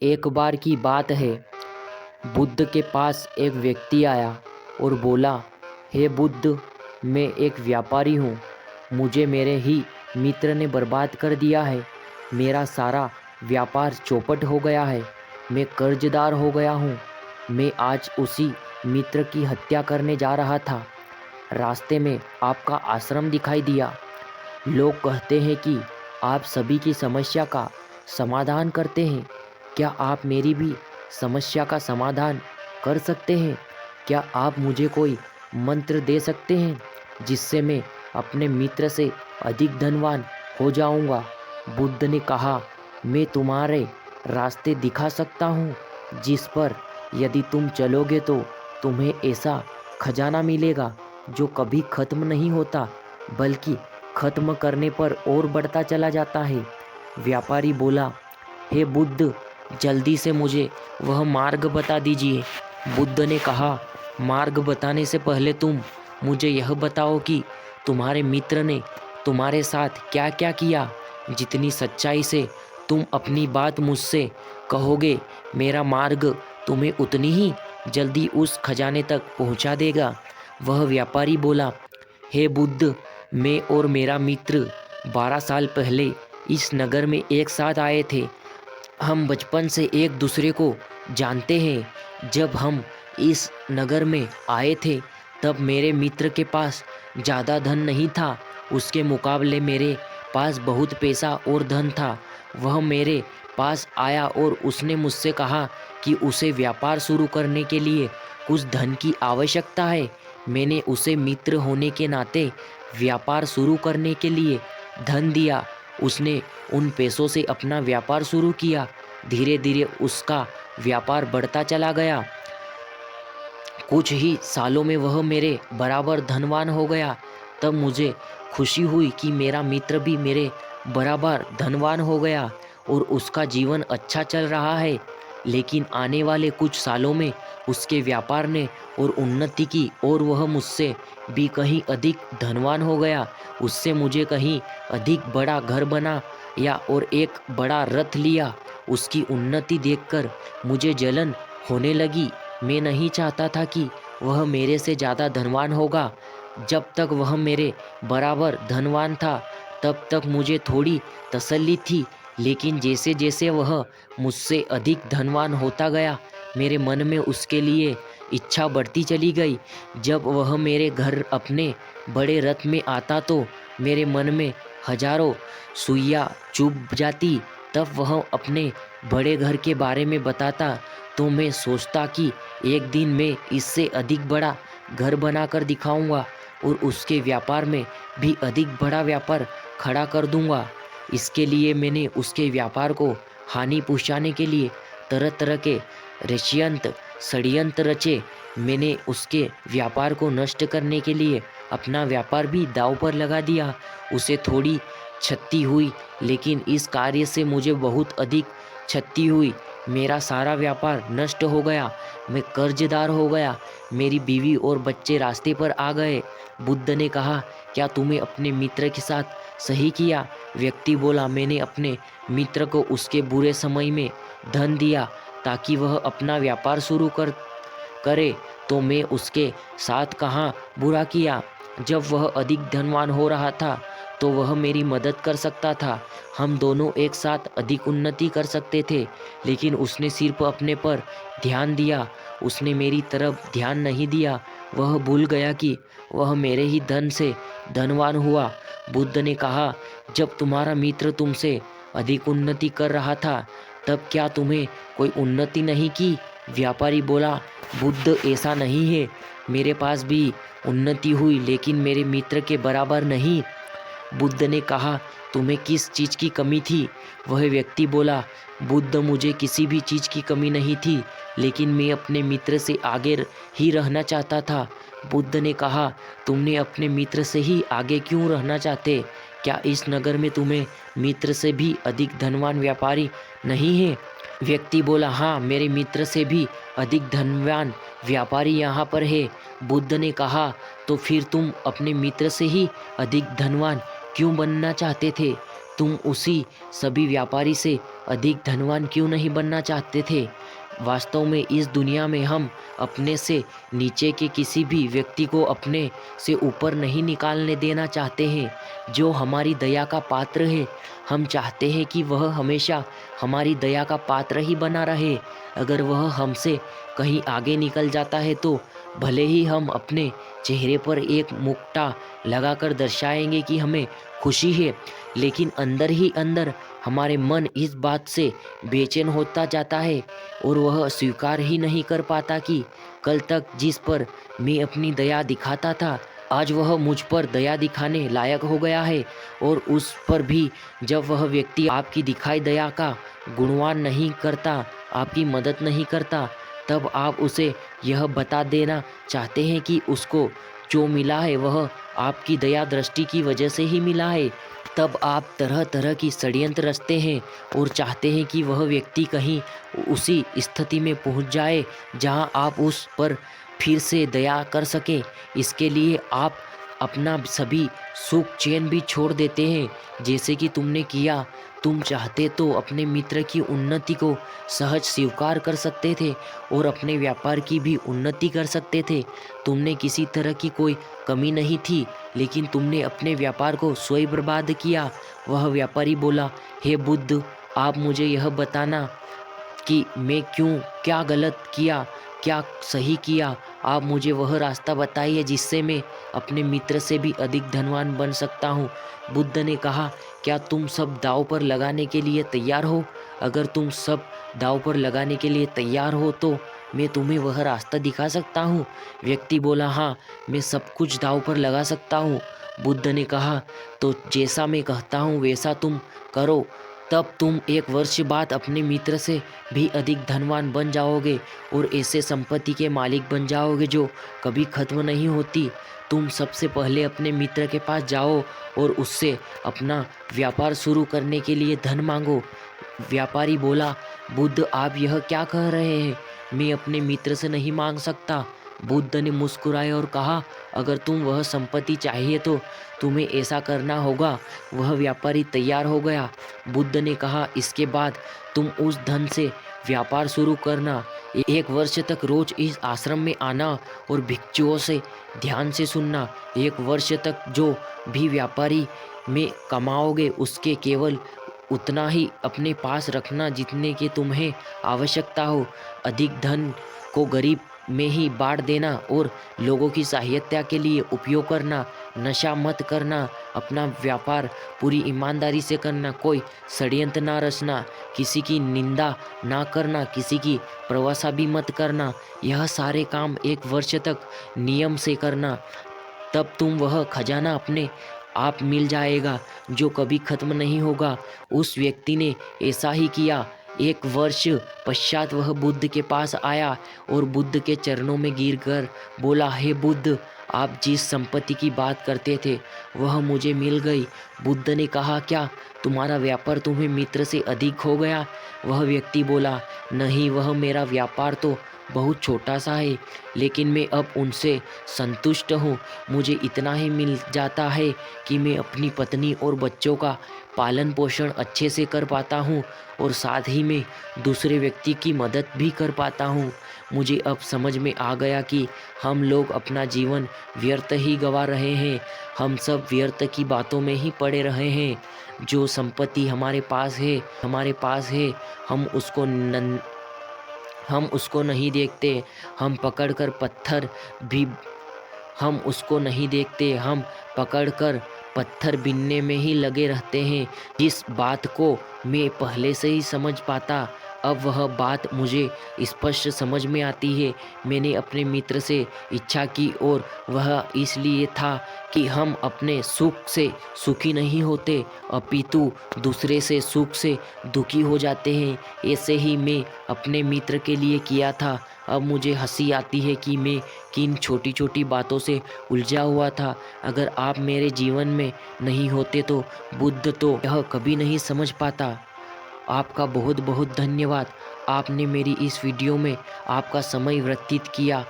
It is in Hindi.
एक बार की बात है, बुद्ध के पास एक व्यक्ति आया और बोला, हे बुद्ध, मैं एक व्यापारी हूँ। मुझे मेरे ही मित्र ने बर्बाद कर दिया है। मेरा सारा व्यापार चौपट हो गया है। मैं कर्जदार हो गया हूँ। मैं आज उसी मित्र की हत्या करने जा रहा था। रास्ते में आपका आश्रम दिखाई दिया। लोग कहते हैं कि आप सभी की समस्या का समाधान करते हैं। क्या आप मेरी भी समस्या का समाधान कर सकते हैं? क्या आप मुझे कोई मंत्र दे सकते हैं जिससे मैं अपने मित्र से अधिक धनवान हो जाऊंगा? बुद्ध ने कहा, मैं तुम्हारे रास्ते दिखा सकता हूँ जिस पर यदि तुम चलोगे तो तुम्हें ऐसा खजाना मिलेगा जो कभी खत्म नहीं होता, बल्कि खत्म करने पर और बढ़ता चला जाता है। व्यापारी बोला, हे बुद्ध, जल्दी से मुझे वह मार्ग बता दीजिए। बुद्ध ने कहा, मार्ग बताने से पहले तुम मुझे यह बताओ कि तुम्हारे मित्र ने तुम्हारे साथ क्या क्या किया। जितनी सच्चाई से तुम अपनी बात मुझसे कहोगे, मेरा मार्ग तुम्हें उतनी ही जल्दी उस खजाने तक पहुंचा देगा। वह व्यापारी बोला, हे बुद्ध, मैं और मेरा मित्र 12 साल पहले इस नगर में एक साथ आए थे। हम बचपन से एक दूसरे को जानते हैं। जब हम इस नगर में आए थे तब मेरे मित्र के पास ज़्यादा धन नहीं था। उसके मुकाबले मेरे पास बहुत पैसा और धन था। वह मेरे पास आया और उसने मुझसे कहा कि उसे व्यापार शुरू करने के लिए कुछ धन की आवश्यकता है। मैंने उसे मित्र होने के नाते व्यापार शुरू करने के लिए धन दिया। उसने उन पैसों से अपना व्यापार शुरू किया। धीरे धीरे उसका व्यापार बढ़ता चला गया। कुछ ही सालों में वह मेरे बराबर धनवान हो गया। तब मुझे खुशी हुई कि मेरा मित्र भी मेरे बराबर धनवान हो गया और उसका जीवन अच्छा चल रहा है। लेकिन आने वाले कुछ सालों में उसके व्यापार ने और उन्नति की और वह मुझसे भी कहीं अधिक धनवान हो गया। उससे मुझे कहीं अधिक बड़ा घर बना या और एक बड़ा रथ लिया। उसकी उन्नति देखकर मुझे जलन होने लगी। मैं नहीं चाहता था कि वह मेरे से ज़्यादा धनवान होगा। जब तक वह मेरे बराबर धनवान था तब तक मुझे थोड़ी तसल्ली थी, लेकिन जैसे जैसे वह मुझसे अधिक धनवान होता गया, मेरे मन में उसके लिए इच्छा बढ़ती चली गई। जब वह मेरे घर अपने बड़े रथ में आता तो मेरे मन में हजारों सुइयां चुभ जाती। तब वह अपने बड़े घर के बारे में बताता तो मैं सोचता कि एक दिन मैं इससे अधिक बड़ा घर बनाकर दिखाऊंगा और उसके व्यापार में भी अधिक बड़ा व्यापार खड़ा कर दूंगा। इसके लिए मैंने उसके व्यापार को हानि पहुंचाने के लिए तरह तरह के षड्यंत्र रचे। मैंने उसके व्यापार को नष्ट करने के लिए अपना व्यापार भी दांव पर लगा दिया। उसे थोड़ी क्षति हुई, लेकिन इस कार्य से मुझे बहुत अधिक क्षति हुई। मेरा सारा व्यापार नष्ट हो गया। मैं कर्जदार हो गया। मेरी बीवी और बच्चे रास्ते पर आ गए। बुद्ध ने कहा, क्या तूने अपने मित्र के साथ सही किया? व्यक्ति बोला, मैंने अपने मित्र को उसके बुरे समय में धन दिया ताकि वह अपना व्यापार शुरू करे, तो मैं उसके साथ कहाँ बुरा किया? जब वह अधिक धनवान हो रहा था तो वह मेरी मदद कर सकता था। हम दोनों एक साथ अधिक उन्नति कर सकते थे, लेकिन उसने सिर्फ अपने पर ध्यान दिया। उसने मेरी तरफ ध्यान नहीं दिया। वह भूल गया कि वह मेरे ही धन से धनवान हुआ। बुद्ध ने कहा, जब तुम्हारा मित्र तुमसे अधिक उन्नति कर रहा था तब क्या तुम्हें कोई उन्नति नहीं की? व्यापारी बोला, बुद्ध, ऐसा नहीं है। मेरे पास भी उन्नति हुई, लेकिन मेरे मित्र के बराबर नहीं। बुद्ध ने कहा, तुम्हें किस चीज़ की कमी थी? वह व्यक्ति बोला, बुद्ध, मुझे किसी भी चीज़ की कमी नहीं थी, लेकिन मैं अपने मित्र से आगे ही रहना चाहता था। बुद्ध ने कहा, तुमने अपने मित्र से ही आगे क्यों रहना चाहते? क्या इस नगर में तुम्हें मित्र से भी अधिक धनवान व्यापारी नहीं है? व्यक्ति बोला, हाँ, मेरे मित्र से भी अधिक धनवान व्यापारी यहाँ पर है। बुद्ध ने कहा, तो फिर तुम अपने मित्र से ही अधिक धनवान क्यों बनना चाहते थे? तुम उसी सभी व्यापारी से अधिक धनवान क्यों नहीं बनना चाहते थे? वास्तव में इस दुनिया में हम अपने से नीचे के किसी भी व्यक्ति को अपने से ऊपर नहीं निकालने देना चाहते हैं। जो हमारी दया का पात्र है, हम चाहते हैं कि वह हमेशा हमारी दया का पात्र ही बना रहे। अगर वह हमसे कहीं आगे निकल जाता है तो भले ही हम अपने चेहरे पर एक मुक्ता लगाकर दर्शाएंगे कि हमें खुशी है, लेकिन अंदर ही अंदर हमारे मन इस बात से बेचैन होता जाता है और वह स्वीकार ही नहीं कर पाता कि कल तक जिस पर मैं अपनी दया दिखाता था, आज वह मुझ पर दया दिखाने लायक हो गया है। और उस पर भी जब वह व्यक्ति आपकी दिखाई दया का गुणगान नहीं करता, आपकी मदद नहीं करता, तब आप उसे यह बता देना चाहते हैं कि उसको जो मिला है वह आपकी दया दृष्टि की वजह से ही मिला है। तब आप तरह तरह की षड्यंत्र रचते हैं और चाहते हैं कि वह व्यक्ति कहीं उसी स्थिति में पहुंच जाए जहां आप उस पर फिर से दया कर सकें। इसके लिए आप अपना सभी सुख चैन भी छोड़ देते हैं, जैसे कि तुमने किया। तुम चाहते तो अपने मित्र की उन्नति को सहज स्वीकार कर सकते थे और अपने व्यापार की भी उन्नति कर सकते थे। तुमने किसी तरह की कोई कमी नहीं थी, लेकिन तुमने अपने व्यापार को स्वयं बर्बाद किया। वह व्यापारी बोला, हे बुद्ध, आप मुझे यह बताना कि मैं क्या गलत किया, क्या सही किया। आप मुझे वह रास्ता बताइए जिससे मैं अपने मित्र से भी अधिक धनवान बन सकता हूँ। बुद्ध ने कहा, क्या तुम सब दांव पर लगाने के लिए तैयार हो? अगर तुम सब दांव पर लगाने के लिए तैयार हो तो मैं तुम्हें वह रास्ता दिखा सकता हूँ। व्यक्ति बोला, हाँ, मैं सब कुछ दांव पर लगा सकता हूँ। बुद्ध ने कहा, तो जैसा मैं कहता हूँ वैसा तुम करो, तब तुम 1 वर्ष बाद अपने मित्र से भी अधिक धनवान बन जाओगे और ऐसे संपत्ति के मालिक बन जाओगे जो कभी खत्म नहीं होती। तुम सबसे पहले अपने मित्र के पास जाओ और उससे अपना व्यापार शुरू करने के लिए धन मांगो। व्यापारी बोला, बुद्ध, आप यह क्या कह रहे हैं? मैं अपने मित्र से नहीं मांग सकता। बुद्ध ने मुस्कुराया और कहा, अगर तुम वह संपत्ति चाहिए तो तुम्हें ऐसा करना होगा। वह व्यापारी तैयार हो गया। बुद्ध ने कहा, इसके बाद तुम उस धन से व्यापार शुरू करना। 1 वर्ष तक रोज इस आश्रम में आना और भिक्षुओं से ध्यान से सुनना। 1 वर्ष तक जो भी व्यापारी में कमाओगे उसके केवल उतना ही अपने पास रखना जितने की तुम्हें आवश्यकता हो। अधिक धन को गरीब में ही बांट देना और लोगों की सहायता के लिए उपयोग करना। नशा मत करना। अपना व्यापार पूरी ईमानदारी से करना। कोई षड्यंत्र ना रचना। किसी की निंदा ना करना। किसी की प्रशंसा भी मत करना। यह सारे काम 1 वर्ष तक नियम से करना। तब तुम वह खजाना अपने आप मिल जाएगा जो कभी खत्म नहीं होगा। उस व्यक्ति ने ऐसा ही किया। 1 वर्ष पश्चात वह बुद्ध के पास आया और बुद्ध के चरणों में गिरकर बोला, हे बुद्ध, आप जिस संपत्ति की बात करते थे वह मुझे मिल गई। बुद्ध ने कहा, क्या तुम्हारा व्यापार तुम्हें मित्र से अधिक हो गया? वह व्यक्ति बोला, नहीं, वह मेरा व्यापार तो बहुत छोटा सा है, लेकिन मैं अब उनसे संतुष्ट हूँ। मुझे इतना ही मिल जाता है कि मैं अपनी पत्नी और बच्चों का पालन पोषण अच्छे से कर पाता हूँ और साथ ही में दूसरे व्यक्ति की मदद भी कर पाता हूँ। मुझे अब समझ में आ गया कि हम लोग अपना जीवन व्यर्थ ही गंवा रहे हैं। हम सब व्यर्थ की बातों में ही पड़े रहे हैं। जो संपत्ति हमारे पास है, हम उसको नहीं देखते। हम पकड़कर पत्थर बीनने में ही लगे रहते हैं। जिस बात को मैं पहले से ही समझ पाता, अब वह बात मुझे स्पष्ट समझ में आती है। मैंने अपने मित्र से इच्छा की और वह इसलिए था कि हम अपने सुख से सुखी नहीं होते, अपितु दूसरे से सुख से दुखी हो जाते हैं। ऐसे ही मैं अपने मित्र के लिए किया था। अब मुझे हंसी आती है कि मैं किन छोटी छोटी बातों से उलझा हुआ था। अगर आप मेरे जीवन में नहीं होते तो बुद्ध तो यह कभी नहीं समझ पाता। आपका बहुत बहुत धन्यवाद। आपने मेरी इस वीडियो में आपका समय व्यतीत किया।